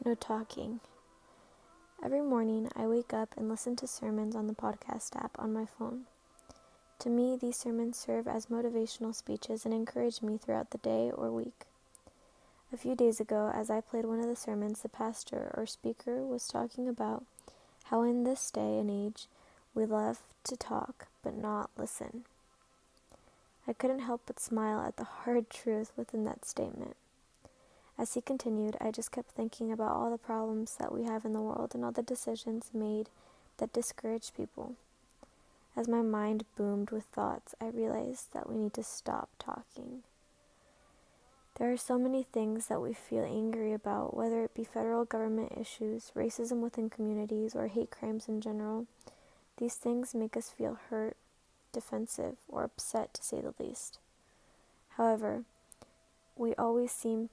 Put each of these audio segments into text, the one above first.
No talking. Every morning, I wake up and listen to sermons on the podcast app on my phone. To me, these sermons serve as motivational speeches and encourage me throughout the day or week. A few days ago, as I played one of the sermons, the pastor or speaker was talking about how in this day and age, we love to talk but not listen. I couldn't help but smile at the hard truth within that statement. As he continued, I just kept thinking about all the problems that we have in the world and all the decisions made that discourage people. As my mind boomed with thoughts, I realized that we need to stop talking. There are so many things that we feel angry about, whether it be federal government issues, racism within communities, or hate crimes in general. These things make us feel hurt, defensive, or upset, to say the least. However, we always seem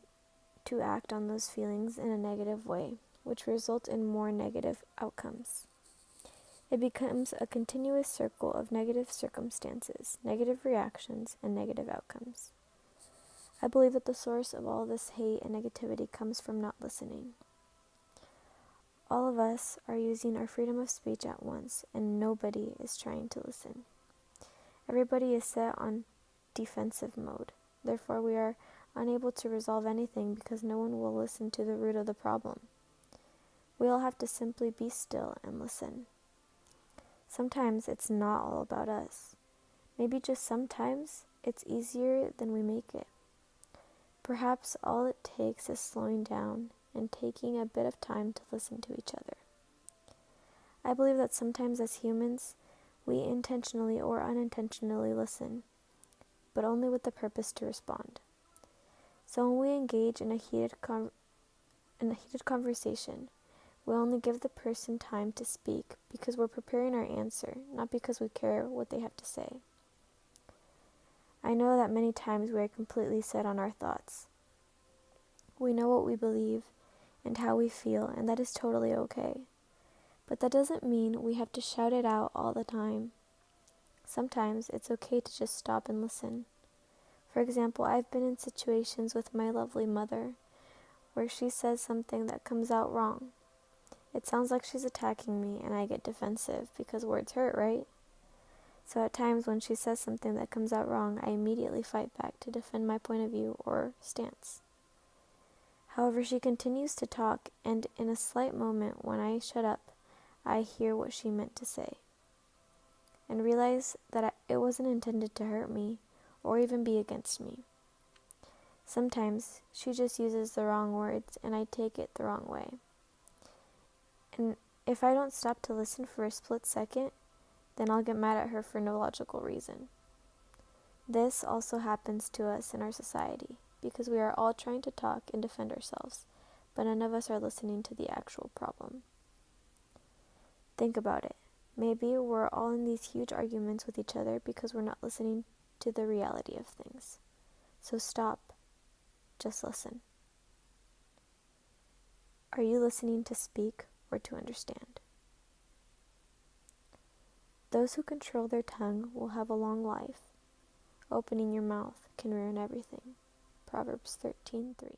to act on those feelings in a negative way, which results in more negative outcomes. It becomes a continuous circle of negative circumstances, negative reactions, and negative outcomes. I believe that the source of all this hate and negativity comes from not listening. All of us are using our freedom of speech at once, and nobody is trying to listen. Everybody is set on defensive mode. Therefore, we are unable to resolve anything because no one will listen to the root of the problem. We all have to simply be still and listen. Sometimes it's not all about us. Maybe just sometimes it's easier than we make it. Perhaps all it takes is slowing down and taking a bit of time to listen to each other. I believe that sometimes as humans, we intentionally or unintentionally listen, but only with the purpose to respond. So when we engage in a heated conversation, we only give the person time to speak because we're preparing our answer, not because we care what they have to say. I know that many times we are completely set on our thoughts. We know what we believe and how we feel, and that is totally okay. But that doesn't mean we have to shout it out all the time. Sometimes it's okay to just stop and listen. For example, I've been in situations with my lovely mother where she says something that comes out wrong. It sounds like she's attacking me, and I get defensive because words hurt, right? So at times when she says something that comes out wrong, I immediately fight back to defend my point of view or stance. However, she continues to talk, and in a slight moment when I shut up, I hear what she meant to say and realize that it wasn't intended to hurt me or even be against me. Sometimes she just uses the wrong words and I take it the wrong way. And if I don't stop to listen for a split second, then I'll get mad at her for no logical reason. This also happens to us in our society because we are all trying to talk and defend ourselves, but none of us are listening to the actual problem. Think about it. Maybe we're all in these huge arguments with each other because we're not listening to the reality of things. So stop. Just listen. Are you listening to speak or to understand? Those who control their tongue will have a long life. Opening your mouth can ruin everything. Proverbs 13:3.